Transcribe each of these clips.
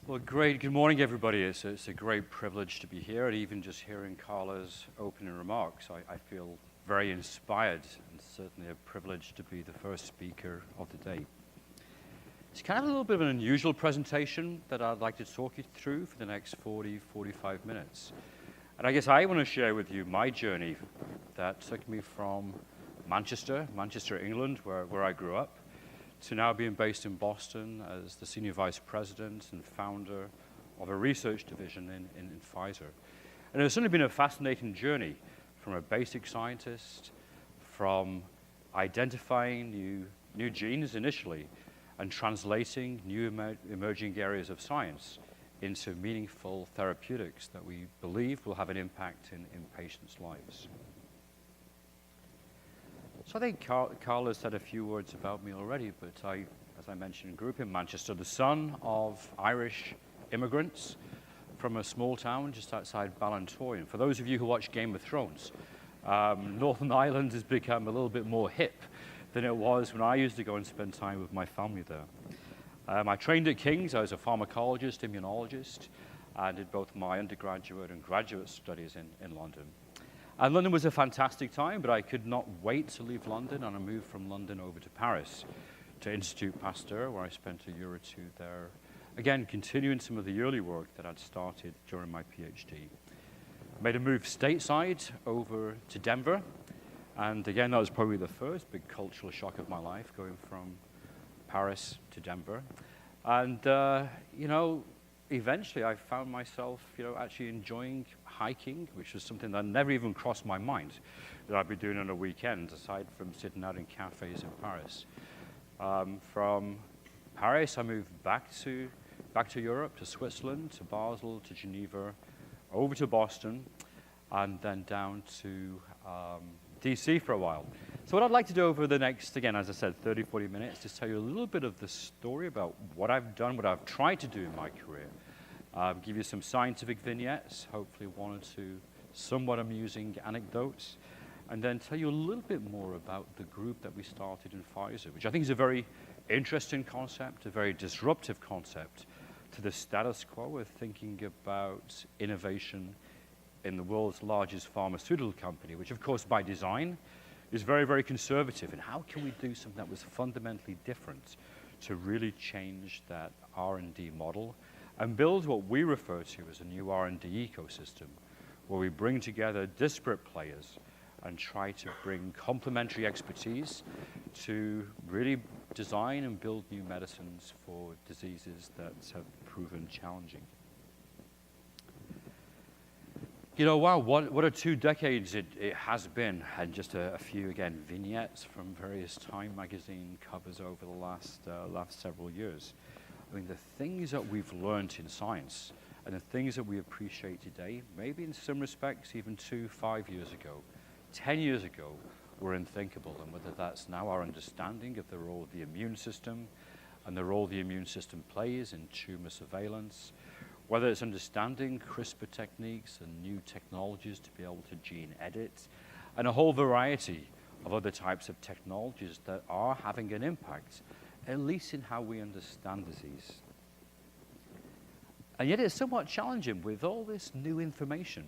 Well, great. Good morning, everybody. It's a great privilege to be here, and even just hearing Carla's opening remarks, I feel very inspired and certainly a privilege to be the first speaker of the day. It's kind of a little bit of an unusual presentation that I'd like to talk you through for the next 45 minutes. And I guess I want to share with you my journey that took me from Manchester, England, where I grew up, to now being based in Boston as the Senior Vice President and founder of a research division in Pfizer. And it's certainly been a fascinating journey from a basic scientist, from identifying new genes initially, and translating new emerging areas of science into meaningful therapeutics that we believe will have an impact in patients' lives. So I think Carla said a few words about me already, but as I mentioned, grew up in Manchester, the son of Irish immigrants from a small town just outside Ballantoy. And for those of you who watch Game of Thrones, Northern Ireland has become a little bit more hip than it was when I used to go and spend time with my family there. I trained at King's. I was a pharmacologist, immunologist, and did both my undergraduate and graduate studies in London. And London was a fantastic time, but I could not wait to leave London, and I moved from London over to Paris, to Institut Pasteur, where I spent a year or two there, again, continuing some of the early work that I'd started during my PhD. I made a move stateside over to Denver, and again, that was probably the first big cultural shock of my life, going from Paris to Denver. And, eventually I found myself, actually enjoying hiking, which was something that never even crossed my mind that I'd be doing on a weekend, aside from sitting out in cafes in Paris. From Paris, I moved back to Europe, to Switzerland, to Basel, to Geneva, over to Boston, and then down to DC for a while. So what I'd like to do over the next, again, as I said, 30, 40 minutes, is tell you a little bit of the story about what I've done, what I've tried to do in my career. Give you some scientific vignettes, hopefully one or two somewhat amusing anecdotes, and then tell you a little bit more about the group that we started in Pfizer, which I think is a very interesting concept, a very disruptive concept to the status quo of thinking about innovation in the world's largest pharmaceutical company, which of course by design is very, very conservative. And how can we do something that was fundamentally different to really change that R&D model and build what we refer to as a new R&D ecosystem, where we bring together disparate players and try to bring complementary expertise to really design and build new medicines for diseases that have proven challenging. Wow, what a 2 decades it has been, and just a few, again, vignettes from various Time magazine covers over the last several years. I mean, the things that we've learned in science and the things that we appreciate today, maybe in some respects even 5 years ago, 10 years ago, were unthinkable. And whether that's now our understanding of the role of the immune system and the role the immune system plays in tumor surveillance, whether it's understanding CRISPR techniques and new technologies to be able to gene edit, and a whole variety of other types of technologies that are having an impact, at least in how we understand disease. And yet it's somewhat challenging with all this new information.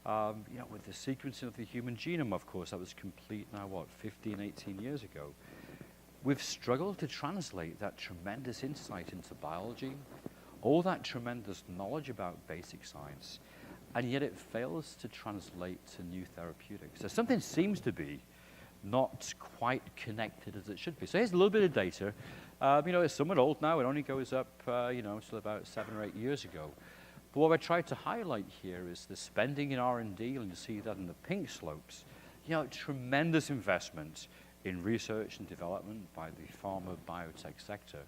With the sequencing of the human genome, of course, that was complete now, 15, 18 years ago. We've struggled to translate that tremendous insight into biology, all that tremendous knowledge about basic science, and yet it fails to translate to new therapeutics. So something seems to be not quite connected as it should be. So here's a little bit of data. It's somewhat old now. It only goes up, till about 7 or 8 years ago. But what I tried to highlight here is the spending in R&D, and you see that in the pink slopes. Tremendous investment in research and development by the pharma biotech sector.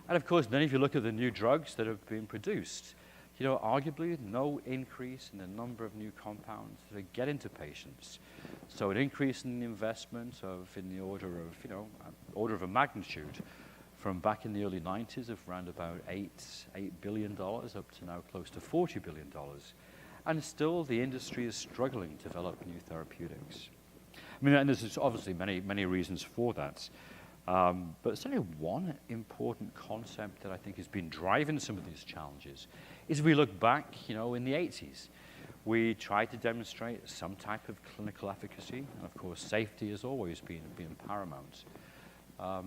And of course, then if you look at the new drugs that have been produced, arguably no increase in the number of new compounds that get into patients. So an increase in the investment in the order of a magnitude from back in the early 90s of around about $8 billion up to now close to $40 billion. And still the industry is struggling to develop new therapeutics. And there's obviously many reasons for that. But certainly one important concept that I think has been driving some of these challenges is we look back, in the 80s. We tried to demonstrate some type of clinical efficacy, and of course safety has always been paramount.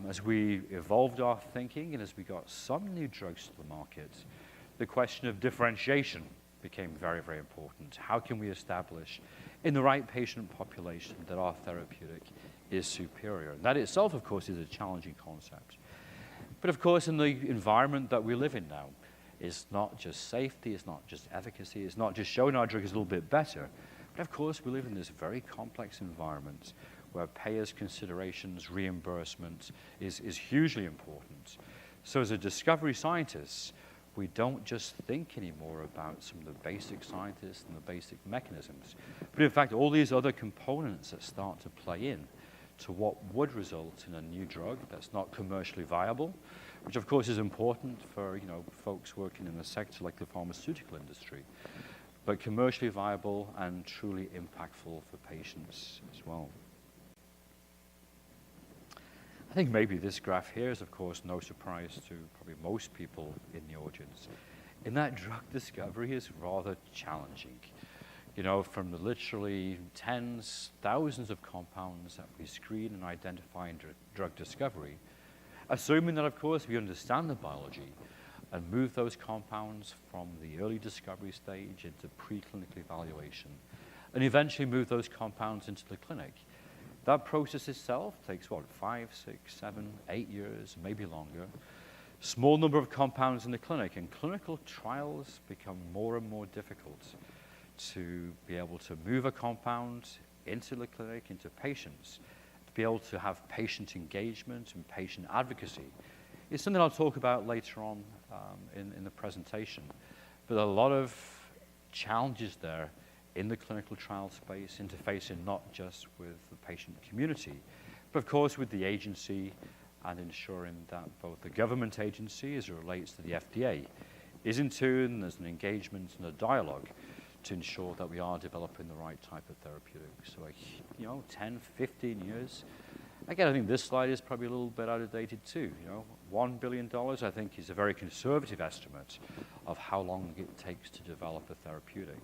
As we evolved our thinking and as we got some new drugs to the market, the question of differentiation became very, very important. How can we establish in the right patient population that our therapeutic is superior? And that itself, of course, is a challenging concept. But of course, in the environment that we live in now, it's not just safety, it's not just efficacy, it's not just showing our drug is a little bit better, but of course we live in this very complex environment where payers' considerations, reimbursement is hugely important. So as a discovery scientist, we don't just think anymore about some of the basic scientists and the basic mechanisms, but in fact all these other components that start to play in to what would result in a new drug that's not commercially viable, which of course is important for folks working in a sector like the pharmaceutical industry, but commercially viable and truly impactful for patients as well. I think maybe this graph here is of course no surprise to probably most people in the audience, in that drug discovery is rather challenging. From the literally tens, thousands of compounds that we screen and identify in drug discovery, assuming that, of course, we understand the biology and move those compounds from the early discovery stage into preclinical evaluation, and eventually move those compounds into the clinic. That process itself takes, 5, 6, 7, 8 years, maybe longer. Small number of compounds in the clinic, and clinical trials become more and more difficult to be able to move a compound into the clinic, into patients, to be able to have patient engagement and patient advocacy. It's something I'll talk about later on in the presentation. But a lot of challenges there in the clinical trial space, interfacing not just with the patient community, but of course with the agency and ensuring that both the government agency as it relates to the FDA is in tune, there's an engagement and a dialogue to ensure that we are developing the right type of therapeutics. So 10, 15 years. Again, I think this slide is probably a little bit out of dated too. $1 billion I think is a very conservative estimate of how long it takes to develop a therapeutic.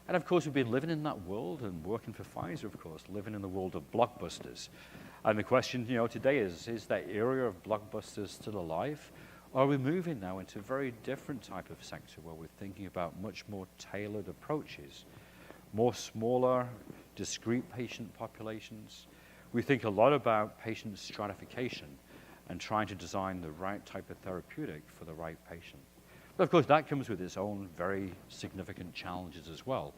And of course, we've been living in that world and working for Pfizer, of course, living in the world of blockbusters. And the question, today is that era of blockbusters still alive? Or are we moving now into a very different type of sector where we're thinking about much more tailored approaches, more smaller, discrete patient populations? We think a lot about patient stratification and trying to design the right type of therapeutic for the right patient. But of course, that comes with its own very significant challenges as well,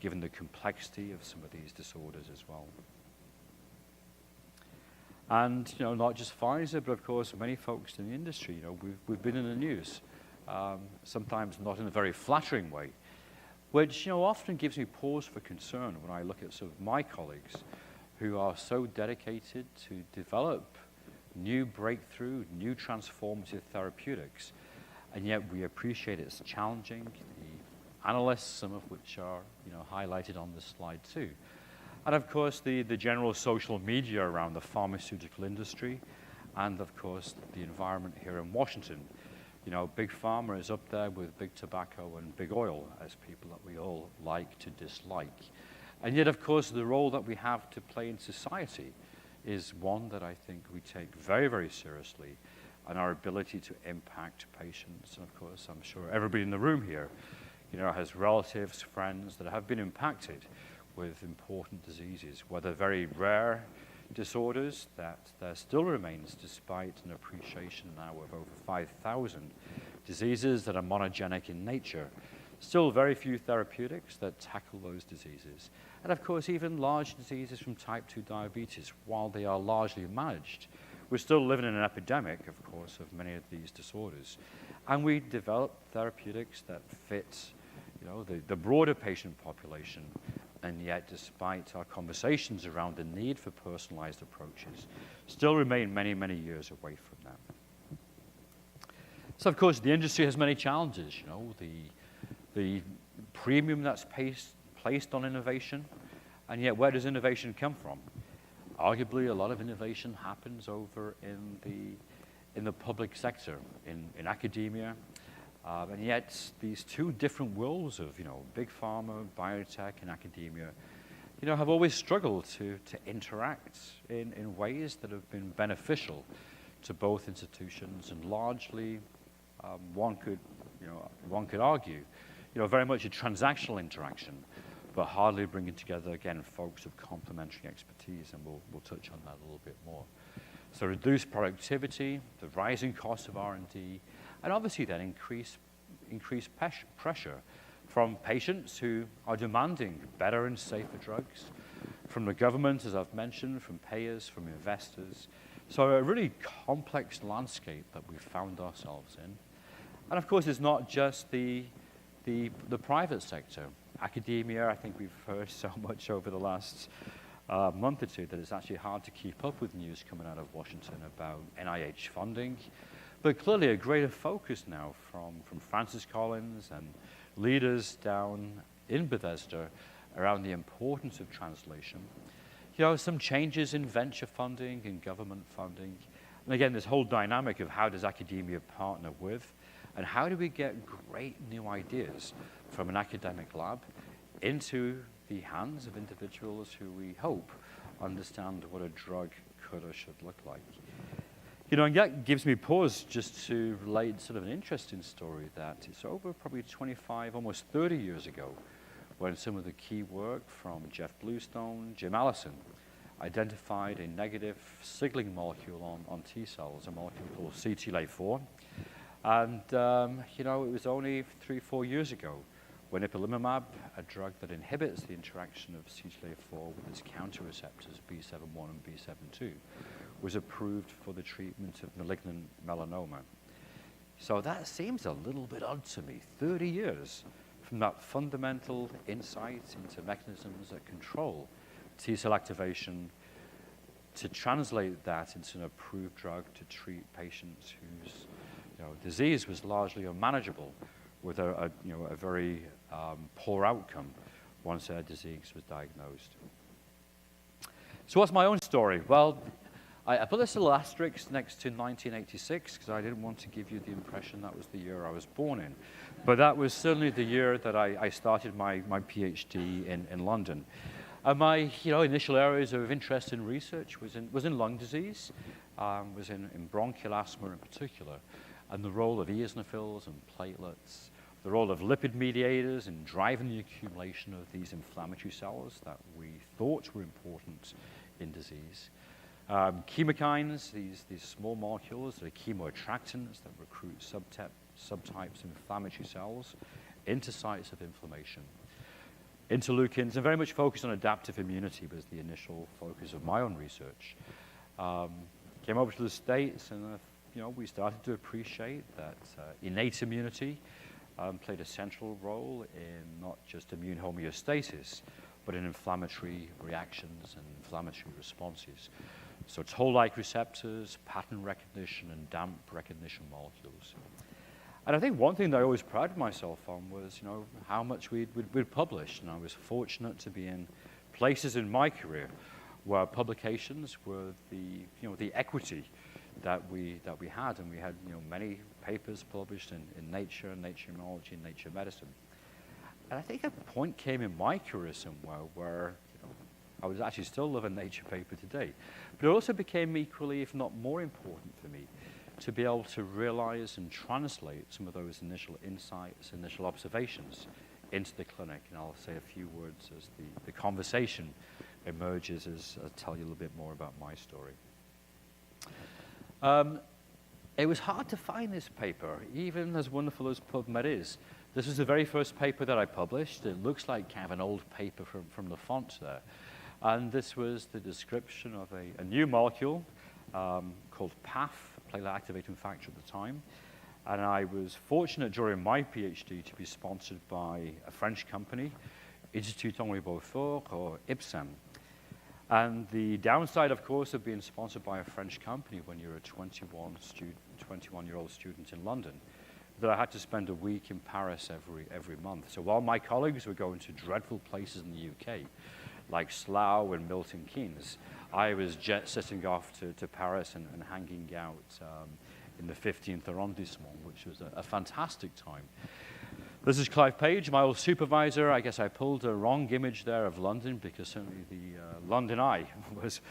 given the complexity of some of these disorders as well. And not just Pfizer, but of course many folks in the industry. We've been in the news, sometimes not in a very flattering way, which often gives me pause for concern when I look at some of my colleagues who are so dedicated to develop new breakthrough, new transformative therapeutics, and yet we appreciate it's challenging. The analysts, some of which are highlighted on this slide too. And of course, the general social media around the pharmaceutical industry, and of course, the environment here in Washington. Big pharma is up there with big tobacco and big oil as people that we all like to dislike. And yet, of course, the role that we have to play in society is one that I think we take very, very seriously, and our ability to impact patients. And of course, I'm sure everybody in the room here, has relatives, friends that have been impacted with important diseases, whether very rare disorders that there still remains, despite an appreciation now of over 5,000 diseases that are monogenic in nature, still very few therapeutics that tackle those diseases. And of course, even large diseases from type 2 diabetes, while they are largely managed, we're still living in an epidemic, of course, of many of these disorders. And we develop therapeutics that fit, the broader patient population. And yet, despite our conversations around the need for personalized approaches, still remain many, many years away from that. So, of course, the industry has many challenges. The premium that's placed on innovation, and yet where does innovation come from? arguably a lot of innovation happens over in the public sector, in academia. And yet these two different worlds of, big pharma, biotech, and academia, have always struggled to interact in ways that have been beneficial to both institutions, and largely one could argue, very much a transactional interaction, but hardly bringing together, again, folks of complementary expertise, and we'll touch on that a little bit more. So reduced productivity, the rising cost of R&D, and obviously then increased pressure from patients who are demanding better and safer drugs, from the government, as I've mentioned, from payers, from investors. So a really complex landscape that we've found ourselves in. And of course, it's not just the private sector. Academia, I think we've heard so much over the last month or two that it's actually hard to keep up with news coming out of Washington about NIH funding. But clearly a greater focus now from Francis Collins and leaders down in Bethesda around the importance of translation. Some changes in venture funding and government funding. And again, this whole dynamic of how does academia partner with, and how do we get great new ideas from an academic lab into the hands of individuals who we hope understand what a drug could or should look like. And that gives me pause just to relate sort of an interesting story that it's over probably 25, almost 30 years ago, when some of the key work from Jeff Bluestone, Jim Allison, identified a negative signaling molecule on T cells, a molecule called CTLA-4. And, it was only 3-4 years ago when ipilimumab, a drug that inhibits the interaction of CTLA-4 with its counter receptors, B7-1 and B7-2, was approved for the treatment of malignant melanoma. So that seems a little bit odd to me, 30 years from that fundamental insight into mechanisms that control T-cell activation, to translate that into an approved drug to treat patients whose disease was largely unmanageable, with a very poor outcome once their disease was diagnosed. So what's my own story? Well, I put this little asterisk next to 1986 because I didn't want to give you the impression that was the year I was born in. But that was certainly the year that I started my PhD in London. My initial areas of interest in research was in lung disease, was in bronchial asthma in particular, and the role of eosinophils and platelets, the role of lipid mediators in driving the accumulation of these inflammatory cells that we thought were important in disease. Chemokines, these small molecules that are chemoattractants that recruit subtypes of inflammatory cells into sites of inflammation. Interleukins, and very much focused on adaptive immunity was the initial focus of my own research. Came over to the States, and we started to appreciate that innate immunity played a central role in not just immune homeostasis, but in inflammatory reactions and inflammatory responses. So toll-like receptors, pattern recognition, and damp recognition molecules. And I think one thing that I always prided myself on was, how much we'd published. And I was fortunate to be in places in my career where publications were the equity that we had. And we had, many papers published in Nature, Nature Immunology, and Nature Medicine. And I think a point came in my career somewhere where, I was actually still love a Nature paper today. But it also became equally, if not more important for me, to be able to realize and translate some of those initial insights, initial observations into the clinic. And I'll say a few words as the conversation emerges as I tell you a little bit more about my story. It was hard to find this paper, even as wonderful as PubMed is. This was the very first paper that I published. It looks like kind of an old paper from the font there. And this was the description of a new molecule called PAF, platelet activating factor at the time. And I was fortunate during my PhD to be sponsored by a French company, Institut Henri Beaufort, or IPSEM. And the downside, of course, of being sponsored by a French company when you're a 21-year-old student in London, that I had to spend a week in Paris every month. So while my colleagues were going to dreadful places in the UK, like Slough and Milton Keynes, I was jet-setting off to Paris and hanging out in the 15th arrondissement, which was a fantastic time. This is Clive Page, my old supervisor. I guess I pulled a wrong image there of London, because certainly the London Eye was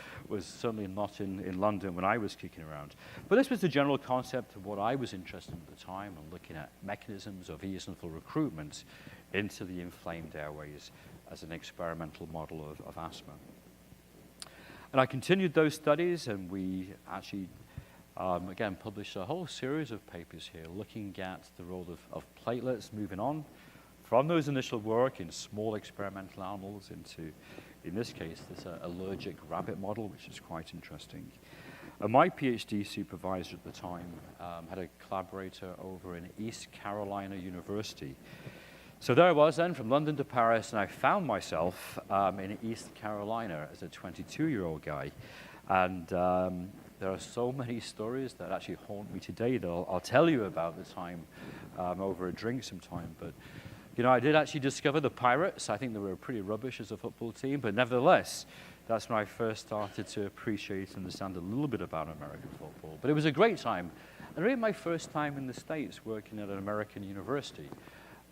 certainly not in London when I was kicking around. But this was the general concept of what I was interested in at the time, and looking at mechanisms of eosinophil recruitment into the inflamed airways as an experimental model of asthma. And I continued those studies, and we actually again, published a whole series of papers here looking at the role of platelets moving on from those initial work in small experimental animals into, in this case, this allergic rabbit model, which is quite interesting. My PhD supervisor at the time had a collaborator over in East Carolina University. So there I was then, from London to Paris, and I found myself in East Carolina as a 22-year-old guy. And there are so many stories that actually haunt me today that I'll tell you about the time over a drink sometime. But, you know, I did actually discover the Pirates. I think they were pretty rubbish as a football team, but nevertheless, that's when I first started to appreciate and understand a little bit about American football. But it was a great time, and really my first time in the States working at an American university.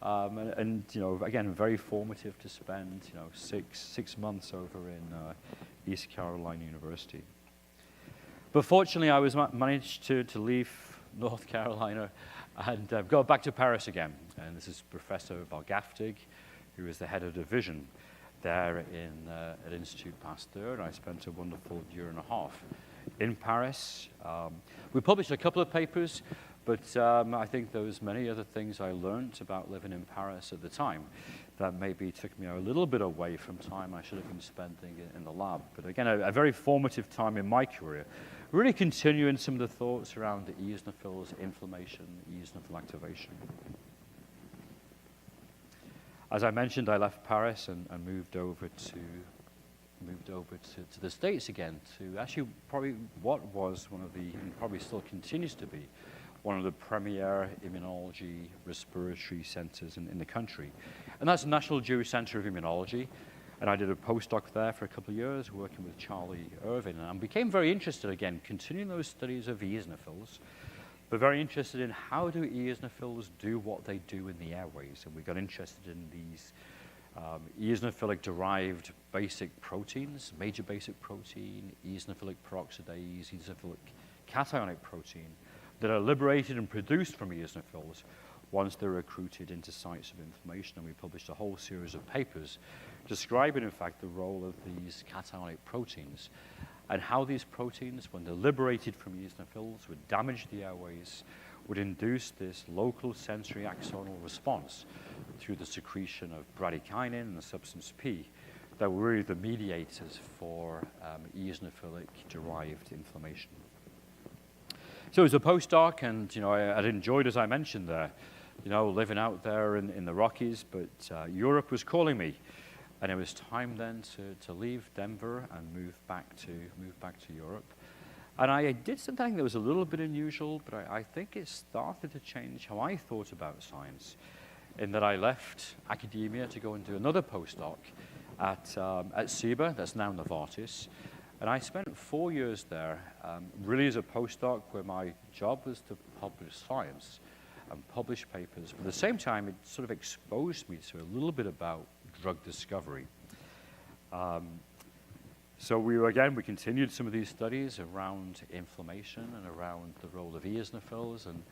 And you know, again, very formative to spend, you know, six months over in East Carolina University. But fortunately, I was managed to leave North Carolina and go back to Paris again. And this is Professor Valgaftig, who is the head of division there at Institut Pasteur. And I spent a wonderful year and a half in Paris. We published a couple of papers, but I think there was many other things I learned about living in Paris at the time that maybe took me a little bit away from time I should have been spending in the lab. But again, a very formative time in my career, really continuing some of the thoughts around the eosinophils, inflammation, eosinophil activation. As I mentioned, I left Paris and moved over to the States again, to actually probably what was one of the, and probably still continues to be, one of the premier immunology respiratory centers in the country. And that's the National Jewish Center of Immunology. And I did a postdoc there for a couple of years, working with Charlie Irvin, and became very interested, again, continuing those studies of eosinophils, but very interested in how do eosinophils do what they do in the airways. And we got interested in these eosinophilic-derived basic proteins, major basic protein, eosinophilic peroxidase, eosinophilic cationic protein, that are liberated and produced from eosinophils once they're recruited into sites of inflammation. And we published a whole series of papers describing, in fact, the role of these cationic proteins and how these proteins, when they're liberated from eosinophils, would damage the airways, would induce this local sensory axonal response through the secretion of bradykinin and the substance P that were really the mediators for eosinophilic-derived inflammation. So as a postdoc, and you know, I'd enjoyed, as I mentioned there, you know, living out there in the Rockies, but Europe was calling me, and it was time then to leave Denver and move back to Europe. And I did something that was a little bit unusual, but I think it started to change how I thought about science, in that I left academia to go and do another postdoc at CIBA, that's now Novartis. And I spent 4 years there, really as a postdoc, where my job was to publish science and publish papers. But at the same time, it sort of exposed me to a little bit about drug discovery. So we continued some of these studies around inflammation and around the role of eosinophils. And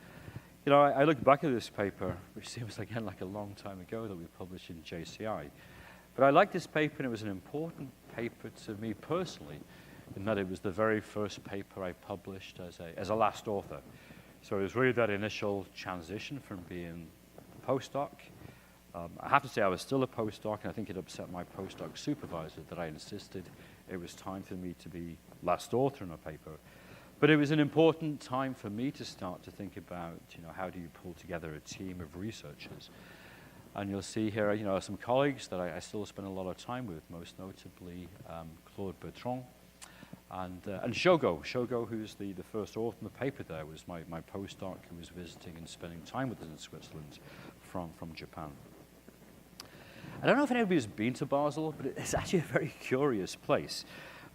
you know, I look back at this paper, which seems again like a long time ago, that we published in JCI. But I liked this paper, and it was an important paper to me personally, in that it was the very first paper I published as a last author. So it was really that initial transition from being a postdoc. I have to say I was still a postdoc, and I think it upset my postdoc supervisor that I insisted it was time for me to be last author in a paper. But it was an important time for me to start to think about, you know, how do you pull together a team of researchers. And you'll see here, you know, some colleagues that I still spend a lot of time with, most notably Claude Bertrand and Shogo, who's the first author in the paper there, was my postdoc who was visiting and spending time with us in Switzerland from Japan. I don't know if anybody's been to Basel, but it's actually a very curious place.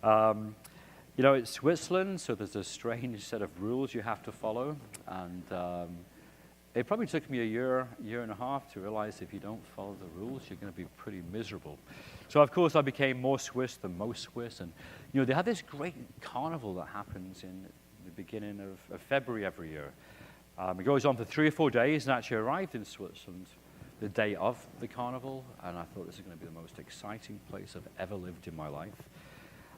You know, it's Switzerland, so there's a strange set of rules you have to follow. And it probably took me a year and a half to realize if you don't follow the rules, you're going to be pretty miserable. So, of course, I became more Swiss than most Swiss. And, you know, they have this great carnival that happens in the beginning of February every year. It goes on for 3 or 4 days, and actually arrived in Switzerland the day of the carnival. And I thought this is going to be the most exciting place I've ever lived in my life.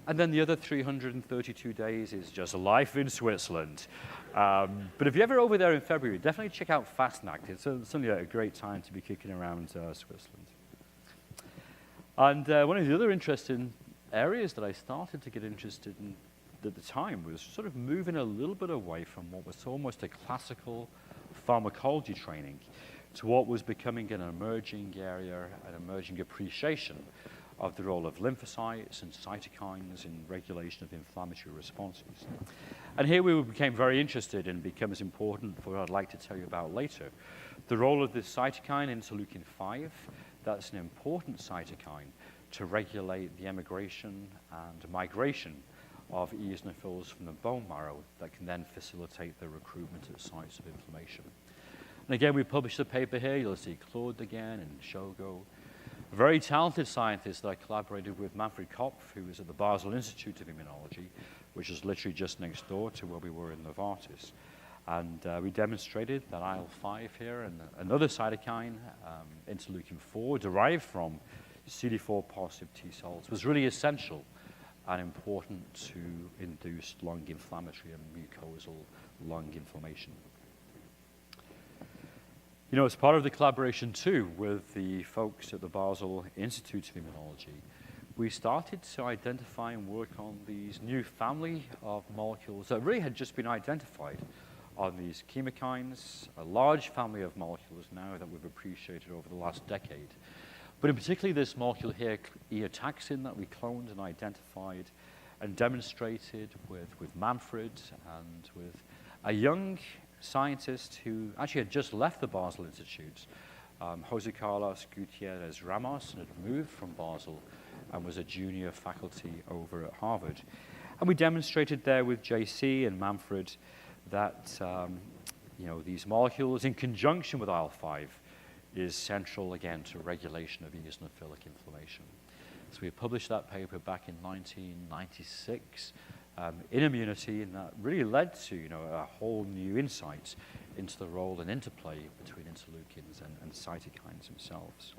And then the other 332 days is just life in Switzerland. But if you're ever over there in February, definitely check out Fastnacht. It's certainly a great time to be kicking around Switzerland. And one of the other interesting areas that I started to get interested in at the time was sort of moving a little bit away from what was almost a classical pharmacology training to what was becoming an emerging area, an emerging appreciation of the role of lymphocytes and cytokines in regulation of inflammatory responses. And here we became very interested and becomes important for what I'd like to tell you about later. The role of this cytokine, interleukin-5, that's an important cytokine to regulate the emigration and migration of eosinophils from the bone marrow that can then facilitate the recruitment at sites of inflammation. And again, we published a paper here. You'll see Claude again and Shogo. A very talented scientist that I collaborated with, Manfred Kopf, who was at the Basel Institute of Immunology, which is literally just next door to where we were in Novartis. And we demonstrated that IL-5 here and another cytokine, interleukin-4, derived from CD4 positive T cells, was really essential and important to induce lung inflammatory and mucosal lung inflammation. You know, as part of the collaboration, too, with the folks at the Basel Institute of Immunology, we started to identify and work on these new family of molecules that really had just been identified on these chemokines, a large family of molecules now that we've appreciated over the last decade. But in particular, this molecule here, eotaxin, that we cloned and identified and demonstrated with Manfred and with a young scientist who actually had just left the Basel Institute, Jose Carlos Gutierrez Ramos, and had moved from Basel and was a junior faculty over at Harvard. And we demonstrated there with JC and Manfred that you know, these molecules in conjunction with IL-5 is central, again, to regulation of eosinophilic inflammation. So we published that paper back in 1996 in Immunity, and that really led to, you know, a whole new insight into the role and interplay between interleukins and cytokines themselves.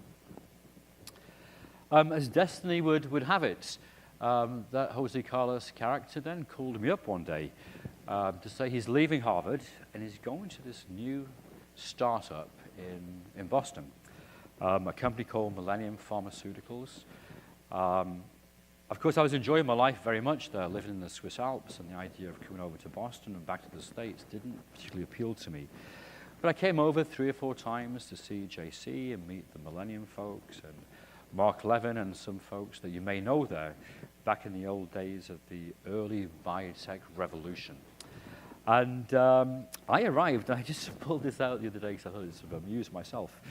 As destiny would have it, that Jose Carlos character then called me up one day to say he's leaving Harvard and he's going to this new startup in Boston, a company called Millennium Pharmaceuticals. Of course, I was enjoying my life very much there, living in the Swiss Alps, and the idea of coming over to Boston and back to the States didn't particularly appeal to me. But I came over 3 or 4 times to see JC and meet the Millennium folks and Mark Levin and some folks that you may know there back in the old days of the early biotech revolution. And I arrived, and I just pulled this out the other day because I thought it sort of amused myself.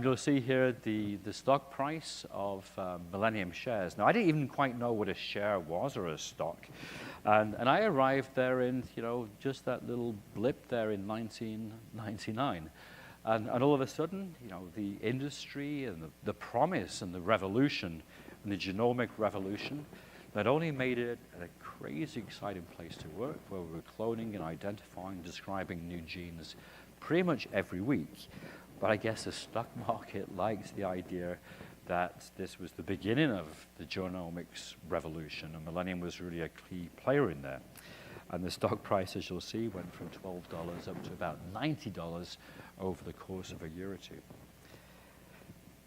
You'll see here the stock price of Millennium shares. Now, I didn't even quite know what a share was or a stock. And I arrived there in, you know, just that little blip there in 1999. And all of a sudden, you know, the industry and the promise and the revolution and the genomic revolution not only made it a crazy exciting place to work, where we were cloning and identifying, describing new genes pretty much every week, but I guess the stock market liked the idea that this was the beginning of the genomics revolution, and Millennium was really a key player in there. And the stock price, as you'll see, went from $12 up to about $90 over the course of a year or two.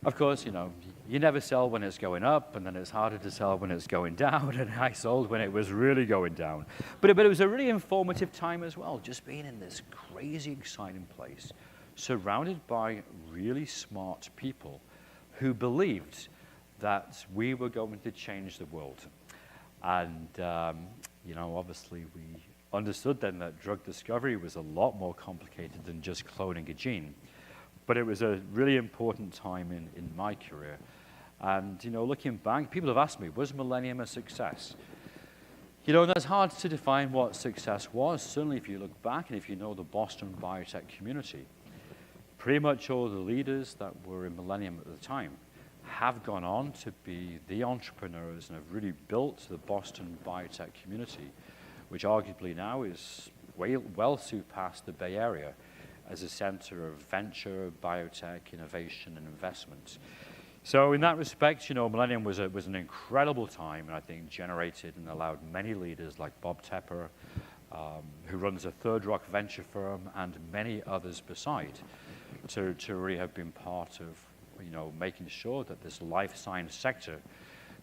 Of course, you know, you never sell when it's going up, and then it's harder to sell when it's going down, and I sold when it was really going down. But it was a really informative time as well, just being in this crazy, exciting place, surrounded by really smart people who believed that we were going to change the world. And, you know, obviously we understood then that drug discovery was a lot more complicated than just cloning a gene. But it was a really important time in my career. And, you know, looking back, people have asked me, was Millennium a success? You know, that's hard to define what success was. Certainly if you look back and if you know the Boston biotech community, pretty much all the leaders that were in Millennium at the time have gone on to be the entrepreneurs and have really built the Boston biotech community, which arguably now is well surpassed the Bay Area as a center of venture, biotech, innovation, and investment. So in that respect, you know, Millennium was an incredible time, and I think generated and allowed many leaders like Bob Tepper, who runs a Third Rock venture firm, and many others beside, to really have been part of, you know, making sure that this life science sector,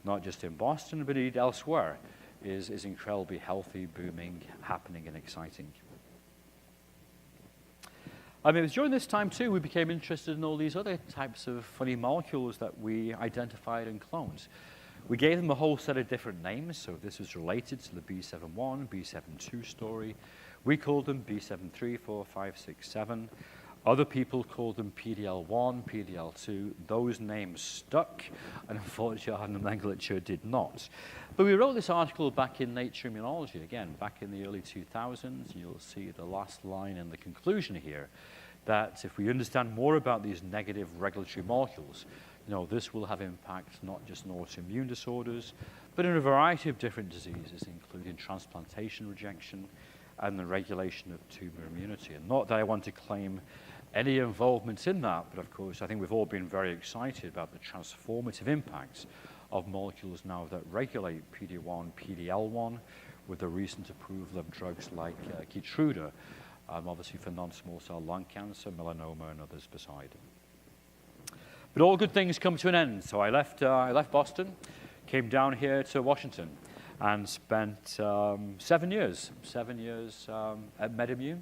not just in Boston, but indeed elsewhere, is incredibly healthy, booming, happening, and exciting. I mean, it was during this time, too, we became interested in all these other types of funny molecules that we identified and cloned. We gave them a whole set of different names, so this was related to the B71, B72 story. We called them B7, 4, 5, 6, 7. Other people called them PDL1, PDL2. Those names stuck, and unfortunately our nomenclature did not. But we wrote this article back in Nature Immunology, again, back in the early 2000s. You'll see the last line in the conclusion here, that if we understand more about these negative regulatory molecules, you know, this will have impact not just in autoimmune disorders, but in a variety of different diseases, including transplantation rejection and the regulation of tumor immunity. And not that I want to claim any involvement in that, but of course, I think we've all been very excited about the transformative impacts of molecules now that regulate PD-1, PD-L1, with the recent approval of drugs like Keytruda, obviously for non-small cell lung cancer, melanoma, and others beside. But all good things come to an end. So I left Boston, came down here to Washington, and spent 7 years at MedImmune.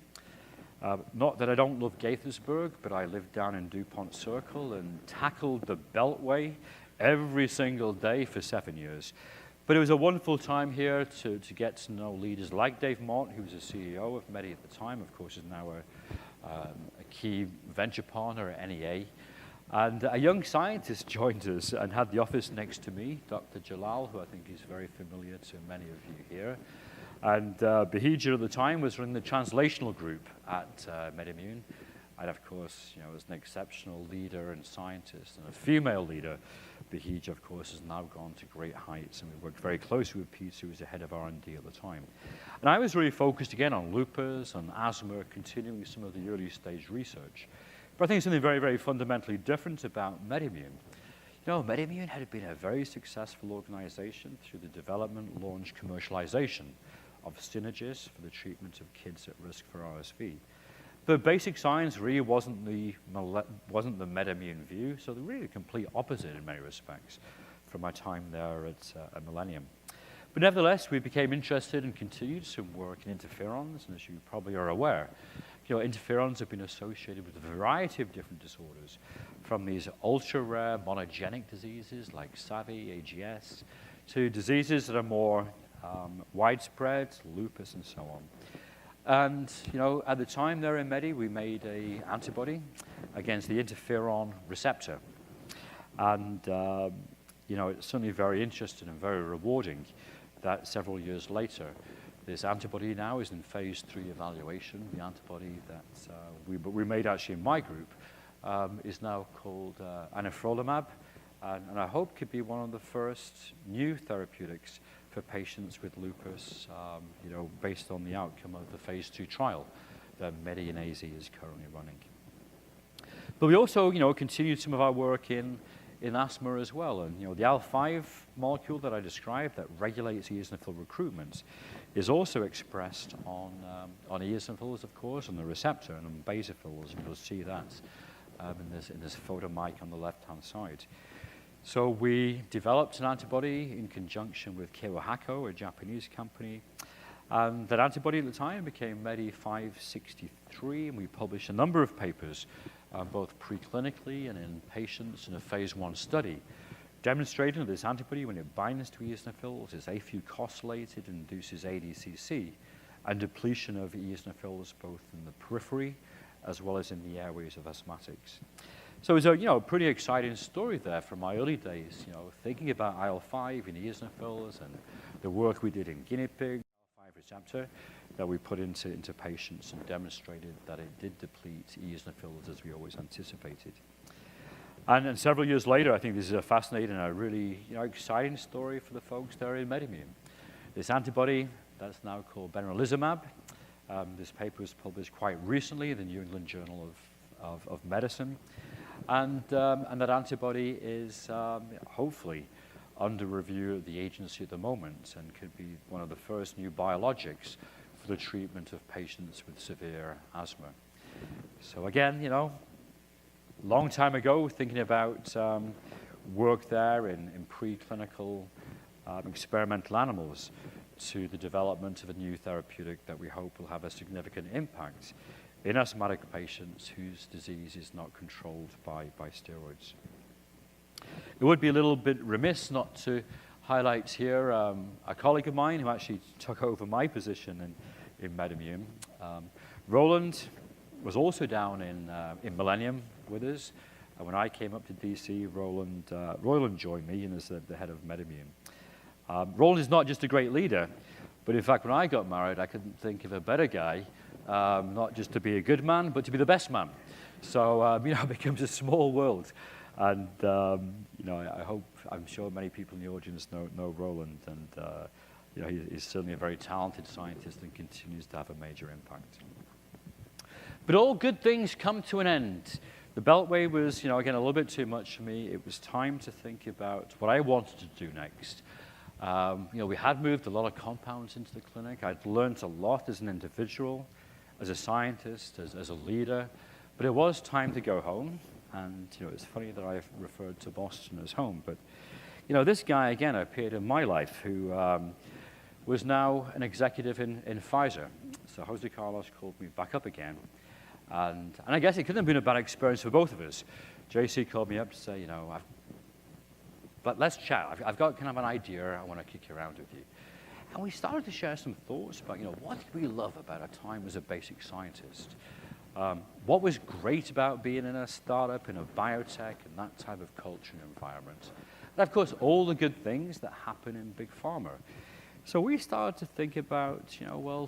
Not that I don't love Gaithersburg, but I lived down in DuPont Circle and tackled the Beltway every single day for 7 years. But it was a wonderful time here to get to know leaders like Dave Mott, who was the CEO of Medi at the time, of course is now a key venture partner at NEA. And a young scientist joined us and had the office next to me, Dr. Jalal, who I think is very familiar to many of you here. And Bahija at the time was running the translational group at MedImmune. And of course, you know, as an exceptional leader and scientist and a female leader, Bahija, of course, has now gone to great heights, and we worked very closely with Pete, who was the head of R&D at the time. And I was really focused again on lupus, on asthma, continuing some of the early stage research. But I think something very, very fundamentally different about MedImmune. You know, MedImmune had been a very successful organization through the development, launch, commercialization of synergies for the treatment of kids at risk for RSV. The basic science really wasn't the MedImmune view, so they're really the complete opposite in many respects from my time there at Millennium. But nevertheless, we became interested and continued some work in interferons, and as you probably are aware, you know, interferons have been associated with a variety of different disorders, from these ultra-rare monogenic diseases like SAVI, AGS, to diseases that are more widespread, lupus, and so on. And, you know, at the time there in Medi, we made an antibody against the interferon receptor. And, you know, it's certainly very interesting and very rewarding that several years later, this antibody now is in phase 3 evaluation. The antibody that we made actually in my group is now called anifrolumab, and I hope could be one of the first new therapeutics for patients with lupus, you know, based on the outcome of the phase 2 trial that Medi and AZ is currently running. But we also, you know, continued some of our work in asthma as well. And, you know, the IL-5 molecule that I described that regulates eosinophil recruitment is also expressed on eosinophils, of course, on the receptor, and on basophils, and you'll see that in this photo mic on the left-hand side. So we developed an antibody in conjunction with Keiwa Hako, a Japanese company. And that antibody at the time became MEDI563, and we published a number of papers, both preclinically and in patients in a phase 1 study, demonstrating that this antibody, when it binds to eosinophils, is afucosylated and induces ADCC, and depletion of eosinophils both in the periphery as well as in the airways of asthmatics. So it was a pretty exciting story there from my early days, thinking about IL-5 in eosinophils and the work we did in guinea pig, IL-5 receptor that we put into patients and demonstrated that it did deplete eosinophils as we always anticipated. And several years later, I think this is a fascinating and a really exciting story for the folks there in MedImmune. This antibody that's now called benralizumab, this paper was published quite recently in the New England Journal of Medicine. And that antibody is hopefully under review at the agency at the moment and could be one of the first new biologics for the treatment of patients with severe asthma. So again, long time ago, thinking about work there in preclinical experimental animals to the development of a new therapeutic that we hope will have a significant impact in asthmatic patients whose disease is not controlled by steroids. It would be a little bit remiss not to highlight here a colleague of mine who actually took over my position in MedImmune. Roland was also down in Millennium with us. And when I came up to DC, Roland joined me and as the head of MedImmune. Roland is not just a great leader, but in fact, when I got married, I couldn't think of a better guy, not just to be a good man, but to be the best man. So, it becomes a small world. And, I'm sure many people in the audience know Roland. And, he's certainly a very talented scientist and continues to have a major impact. But all good things come to an end. The Beltway was, again, a little bit too much for me. It was time to think about what I wanted to do next. We had moved a lot of compounds into the clinic. I'd learned a lot as an individual, as a scientist, as a leader. But it was time to go home. And, it's funny that I've referred to Boston as home. But, this guy, again, appeared in my life who was now an executive in Pfizer. So Jose Carlos called me back up again. And I guess it couldn't have been a bad experience for both of us. JC called me up to say, but let's chat. I've got kind of an idea I want to kick around with you. And we started to share some thoughts about, what did we love about our time as a basic scientist? What was great about being in a startup, in a biotech, and that type of culture and environment? And of course, all the good things that happen in big pharma. So we started to think about,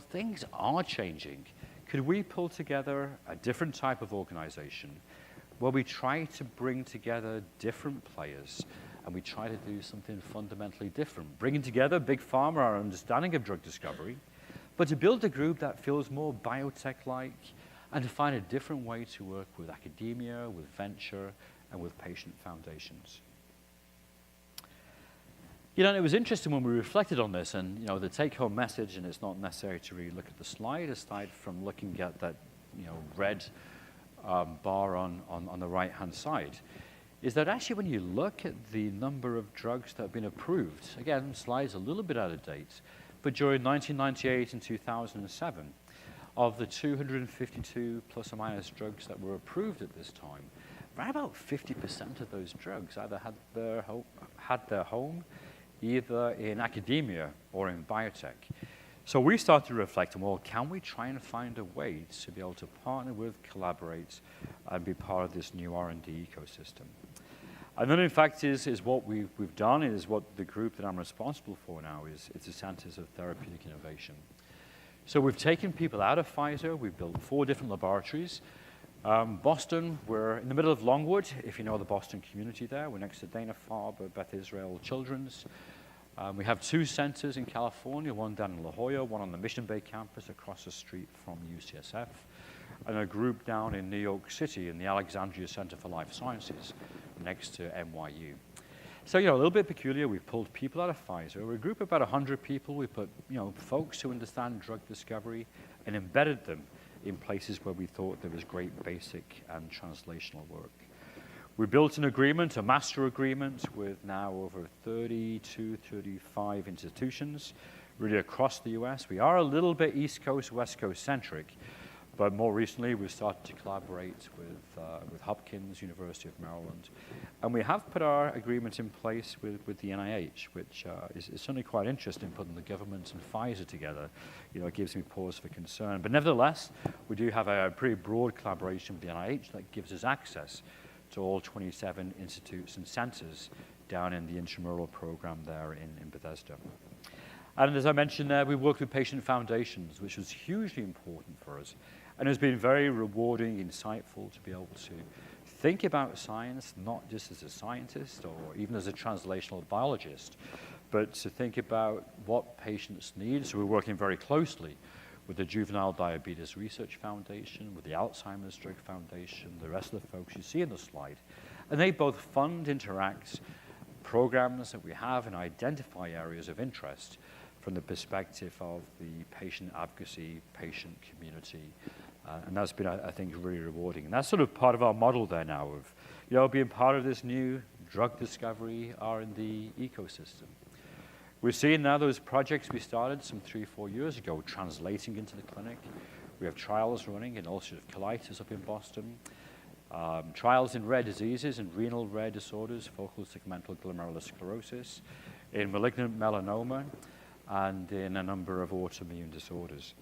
things are changing. Could we pull together a different type of organization where we try to bring together different players and we try to do something fundamentally different, bringing together big pharma, our understanding of drug discovery, but to build a group that feels more biotech-like and to find a different way to work with academia, with venture, and with patient foundations. It was interesting when we reflected on this, and the take-home message, and it's not necessary to really look at the slide, aside from looking at that red bar on the right-hand side, is that actually when you look at the number of drugs that have been approved, again, slide's a little bit out of date, but during 1998 and 2007, of the 252 plus or minus drugs that were approved at this time, right about 50% of those drugs either had their home either in academia or in biotech. So we started to reflect on, well, can we try and find a way to be able to partner with, collaborate, and be part of this new R&D ecosystem? And then, in fact, is what we've done, is what the group that I'm responsible for now is, it's the Centers of Therapeutic Innovation. So we've taken people out of Pfizer. We've built 4 different laboratories. Boston, we're in the middle of Longwood, if you know the Boston community there. We're next to Dana-Farber, Beth Israel Children's. We have 2 centers in California, one down in La Jolla, one on the Mission Bay campus across the street from UCSF, and a group down in New York City in the Alexandria Center for Life Sciences next to NYU. So, a little bit peculiar. We've pulled people out of Pfizer. We're a group of about 100 people. We put, folks who understand drug discovery and embedded them in places where we thought there was great basic and translational work. We built an agreement, a master agreement, with now over 32, 35 institutions, really across the US. We are a little bit East Coast, West Coast centric, but more recently we've started to collaborate with Hopkins, University of Maryland. And we have put our agreement in place with the NIH, which is certainly quite interesting, putting the government and Pfizer together. It gives me pause for concern. But nevertheless, we do have a pretty broad collaboration with the NIH that gives us access to all 27 institutes and centers down in the intramural program there in Bethesda. And as I mentioned there, we worked with patient foundations, which was hugely important for us. And it's been very rewarding, insightful to be able to think about science, not just as a scientist or even as a translational biologist, but to think about what patients need. So we're working very closely with the Juvenile Diabetes Research Foundation, with the Alzheimer's Drug Foundation, the rest of the folks you see in the slide. And they both fund, interact programs that we have and identify areas of interest from the perspective of the patient advocacy, patient community. And that's been, I think, really rewarding. And that's sort of part of our model there now of, being part of this new drug discovery R&D ecosystem. We're seeing now those projects we started some 3-4 years ago translating into the clinic. We have trials running in ulcerative colitis up in Boston, trials in rare diseases and renal rare disorders, focal segmental glomerulosclerosis, in malignant melanoma, and in a number of autoimmune disorders.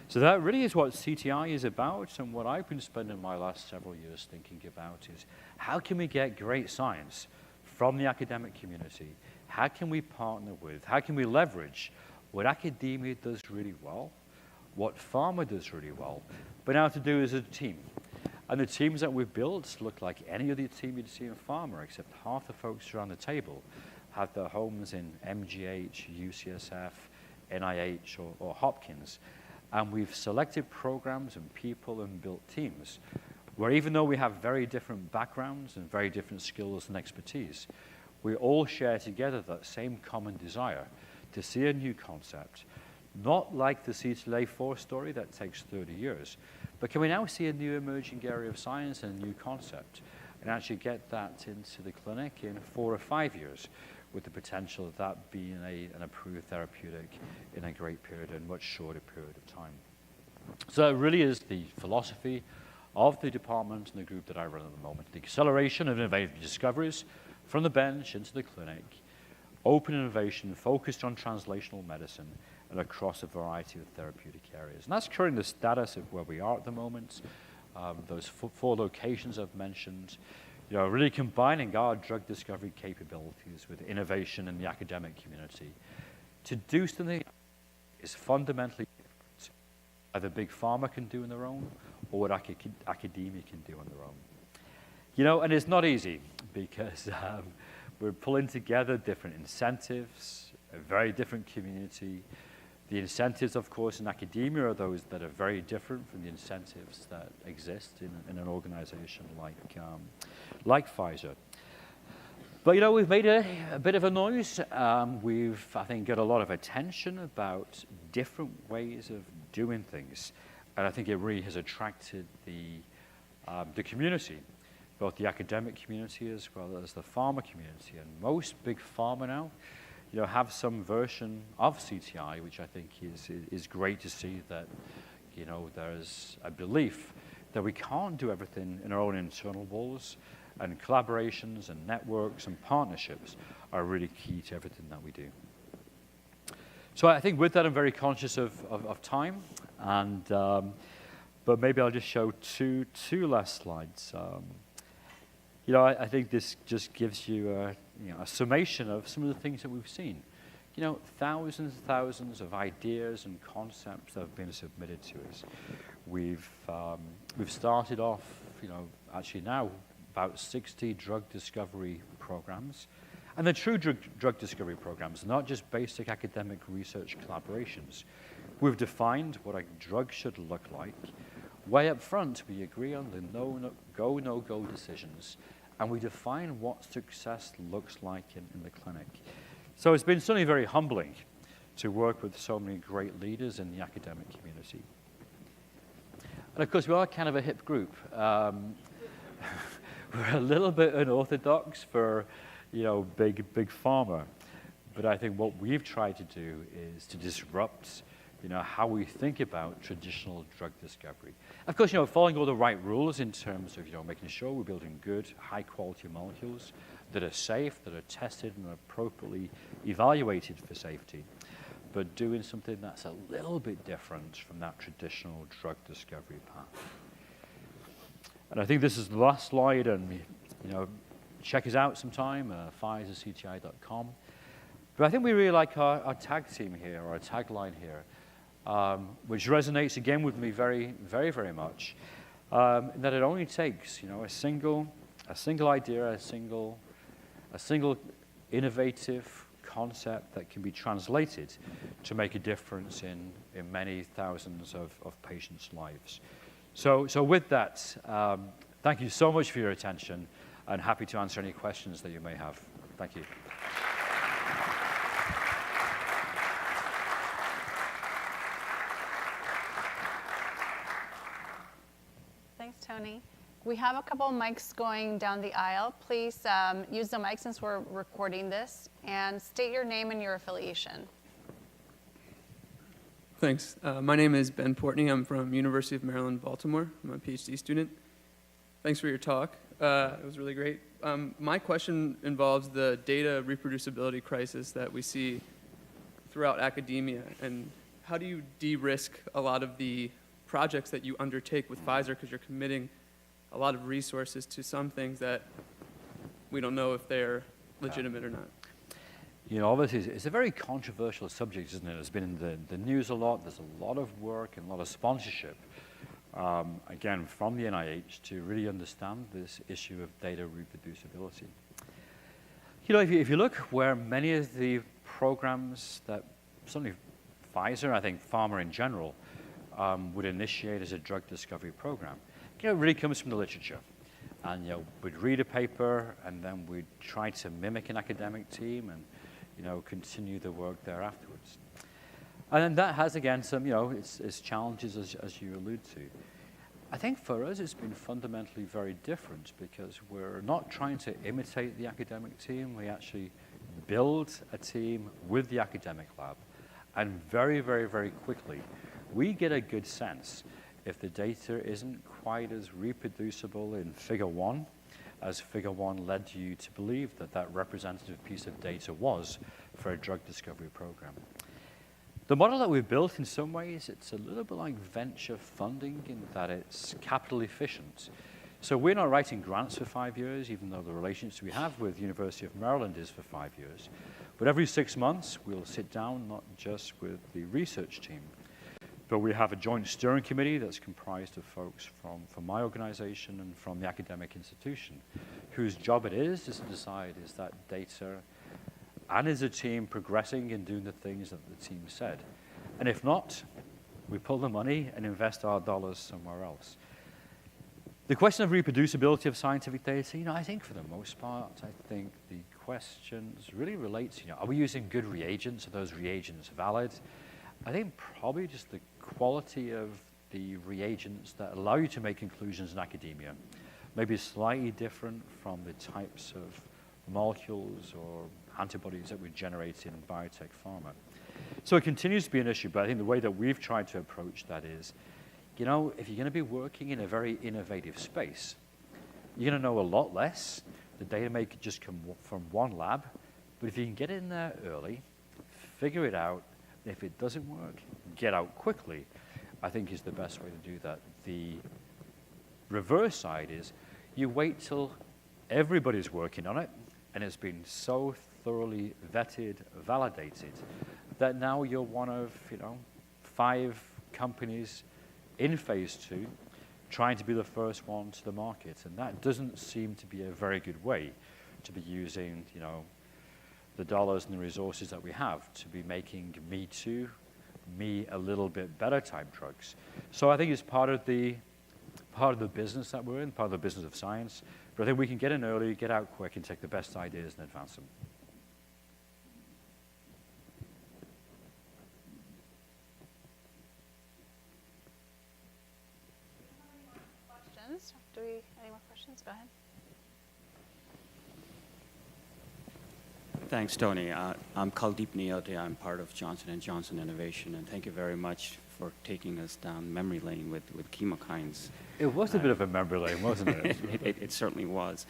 So that really is what CTI is about, and what I've been spending my last several years thinking about is how can we get great science from the academic community? How can we partner with, how can we leverage what academia does really well, what pharma does really well, but now to do as a team. And the teams that we've built look like any other team you'd see in pharma, except half the folks around the table have their homes in MGH, UCSF, NIH, or Hopkins. And we've selected programs and people and built teams where even though we have very different backgrounds and very different skills and expertise, we all share together that same common desire to see a new concept, not like the CTLA-4 story that takes 30 years, but can we now see a new emerging area of science and a new concept and actually get that into the clinic in 4 or 5 years, with the potential of that being an approved therapeutic in a great period and much shorter period of time. So it really is the philosophy of the department and the group that I run at the moment. The acceleration of innovative discoveries from the bench into the clinic, open innovation focused on translational medicine and across a variety of therapeutic areas. And that's currently the status of where we are at the moment. Those 4 locations I've mentioned, really combining our drug discovery capabilities with innovation in the academic community to do something is fundamentally different. Either big pharma can do on their own, or what academia can do on their own. And it's not easy because we're pulling together different incentives, a very different community. The incentives, of course, in academia are those that are very different from the incentives that exist in an organization like Pfizer. But, we've made a bit of a noise. We've, I think, got a lot of attention about different ways of doing things. And I think it really has attracted the community, both the academic community as well as the pharma community. And most big pharma now, have some version of CTI, which I think is great to see that, there's a belief that we can't do everything in our own internal walls, and collaborations and networks and partnerships are really key to everything that we do. So I think with that, I'm very conscious of time, and but maybe I'll just show two last slides. I think this just gives you a summation of some of the things that we've seen. Thousands and thousands of ideas and concepts that have been submitted to us. We've started off, actually now about 60 drug discovery programs. And they're true drug discovery programs, not just basic academic research collaborations. We've defined what a drug should look like. Way up front, we agree on the go, no-go decisions, and we define what success looks like in the clinic. So it's been certainly very humbling to work with so many great leaders in the academic community. And of course, we are kind of a hip group. We're a little bit unorthodox for, big pharma. But I think what we've tried to do is to disrupt, how we think about traditional drug discovery. Of course, following all the right rules in terms of, making sure we're building good, high-quality molecules that are safe, that are tested and are appropriately evaluated for safety, but doing something that's a little bit different from that traditional drug discovery path. And I think this is the last slide, and check us out sometime, PfizerCGI.com. But I think we really like our tag team here, or our tagline here, which resonates again with me very, very, very much. That it only takes, a single idea, a single innovative concept that can be translated to make a difference in many thousands of patients' lives. So with that, thank you so much for your attention, and happy to answer any questions that you may have. Thank you. Thanks, Tony. We have a couple of mics going down the aisle. Please use the mic since we're recording this, and state your name and your affiliation. Thanks. My name is Ben Portney. I'm from University of Maryland, Baltimore. I'm a PhD student. Thanks for your talk. It was really great. My question involves the data reproducibility crisis that we see throughout academia, and how do you de-risk a lot of the projects that you undertake with Pfizer, because you're committing a lot of resources to some things that we don't know if they're legitimate or not. Obviously, it's a very controversial subject, isn't it? It's been in the news a lot. There's a lot of work and a lot of sponsorship, again, from the NIH to really understand this issue of data reproducibility. If you look where many of the programs that, certainly Pfizer, I think pharma in general, would initiate as a drug discovery program, it really comes from the literature. And we'd read a paper, and then we'd try to mimic an academic team and continue the work there afterwards. And then that has, again, some, its challenges, as you allude to. I think for us, it's been fundamentally very different, because we're not trying to imitate the academic team. We actually build a team with the academic lab, and very, very, very quickly, we get a good sense if the data isn't quite as reproducible in Figure 1 as Figure 1 led you to believe that representative piece of data was for a drug discovery program. The model that we've built, in some ways, it's a little bit like venture funding in that it's capital efficient. So we're not writing grants for 5 years, even though the relationship we have with University of Maryland is for 5 years. But every 6 months, we'll sit down, not just with the research team, but we have a joint steering committee that's comprised of folks from my organization and from the academic institution, whose job it is to decide, is that data and is the team progressing and doing the things that the team said? And if not, we pull the money and invest our dollars somewhere else. The question of reproducibility of scientific data, I think for the most part, I think the questions really relate to, are we using good reagents? Are those reagents valid? I think probably just the quality of the reagents that allow you to make conclusions in academia may be slightly different from the types of molecules or antibodies that we generate in biotech pharma. So it continues to be an issue, but I think the way that we've tried to approach that is, if you're going to be working in a very innovative space, you're going to know a lot less. The data may just come from one lab, but if you can get in there early, figure it out, and if it doesn't work, get out quickly, I think is the best way to do that. The reverse side is you wait till everybody's working on it, and it's been so thoroughly vetted, validated, that now you're one of 5 companies in phase 2 trying to be the first one to the market. And that doesn't seem to be a very good way to be using the dollars and the resources that we have to be making me too, me a little bit better type drugs. So I think it's part of the business that we're in, part of the business of science. But I think we can get in early, get out quick, and take the best ideas and advance them. Questions? Any more questions? Go ahead. Thanks, Tony. I'm Kuldeep Niyote. I'm part of Johnson & Johnson Innovation, and thank you very much for taking us down memory lane with chemokines. It was a bit of a memory lane, wasn't it? It certainly was.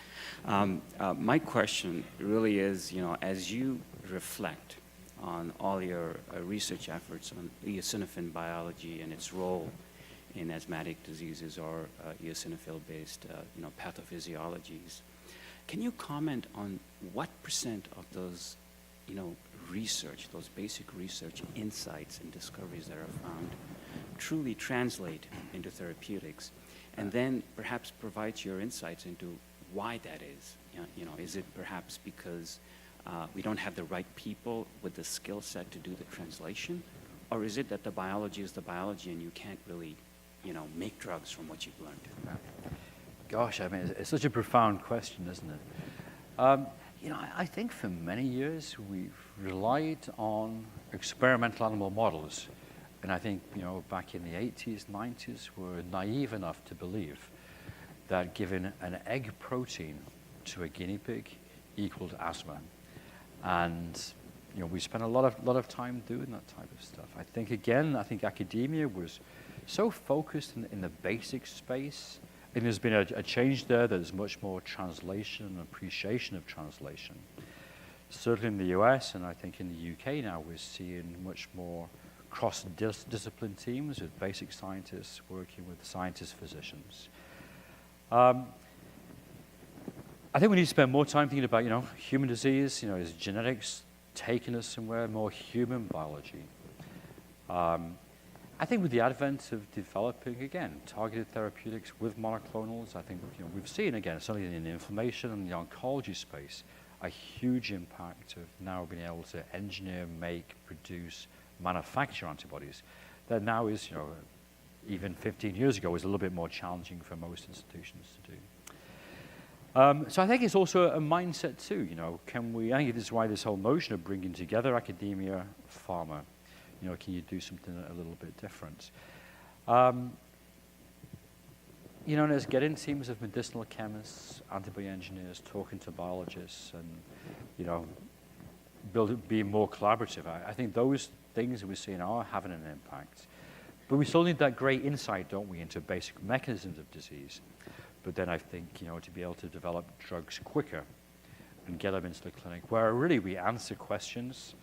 My question really is, as you reflect on all your research efforts on eosinophil biology and its role in asthmatic diseases or eosinophil-based pathophysiologies, Can you comment on what % of those, research, those basic research insights and discoveries that are found truly translate into therapeutics? And then perhaps provide your insights into why that is. Is it perhaps because we don't have the right people with the skill set to do the translation? Or is it that the biology is the biology and you can't really, make drugs from what you've learned? Gosh, I mean, it's such a profound question, isn't it? I think for many years we've relied on experimental animal models. And I think, back in the 80s, 90s, we're naive enough to believe that giving an egg protein to a guinea pig equaled asthma. And, we spent a lot of time doing that type of stuff. I think academia was so focused in the basic space. And there's been a change there. There's much more translation and appreciation of translation. Certainly in the US, and I think in the UK now, we're seeing much more cross-discipline teams with basic scientists working with scientist-physicians. I think we need to spend more time thinking about, human disease. Is genetics taking us somewhere? More human biology. I think with the advent of developing, again, targeted therapeutics with monoclonals, I think we've seen, again, certainly in the inflammation and the oncology space, a huge impact of now being able to engineer, make, produce, manufacture antibodies that now is, even 15 years ago was a little bit more challenging for most institutions to do. So I think it's also a mindset too, I think this is why this whole notion of bringing together academia, pharma, can you do something a little bit different? And there's getting teams of medicinal chemists, antibody engineers, talking to biologists and, being more collaborative. I think those things that we're seeing are having an impact. But we still need that great insight, don't we, into basic mechanisms of disease. But then I think, to be able to develop drugs quicker and get them into the clinic, where really we answer questions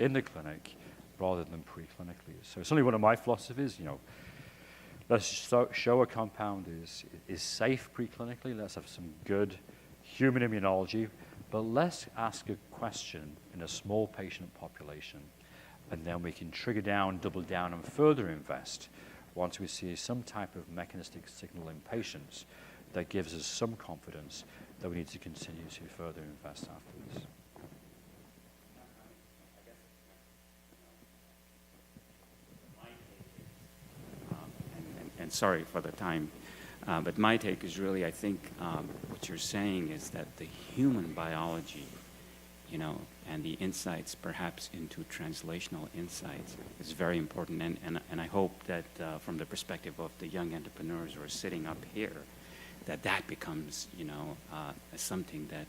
in the clinic rather than preclinically. So certainly one of my philosophies, let's show a compound is safe preclinically. Let's have some good human immunology, but let's ask a question in a small patient population, and then we can trigger down, double down, and further invest once we see some type of mechanistic signal in patients that gives us some confidence that we need to continue to further invest afterwards. And sorry for the time, but my take is really, I think what you're saying is that the human biology, and the insights perhaps into translational insights is very important. And I hope that from the perspective of the young entrepreneurs who are sitting up here, that becomes, something that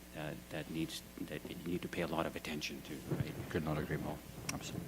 you need to pay a lot of attention to, right? Could not agree more. Absolutely.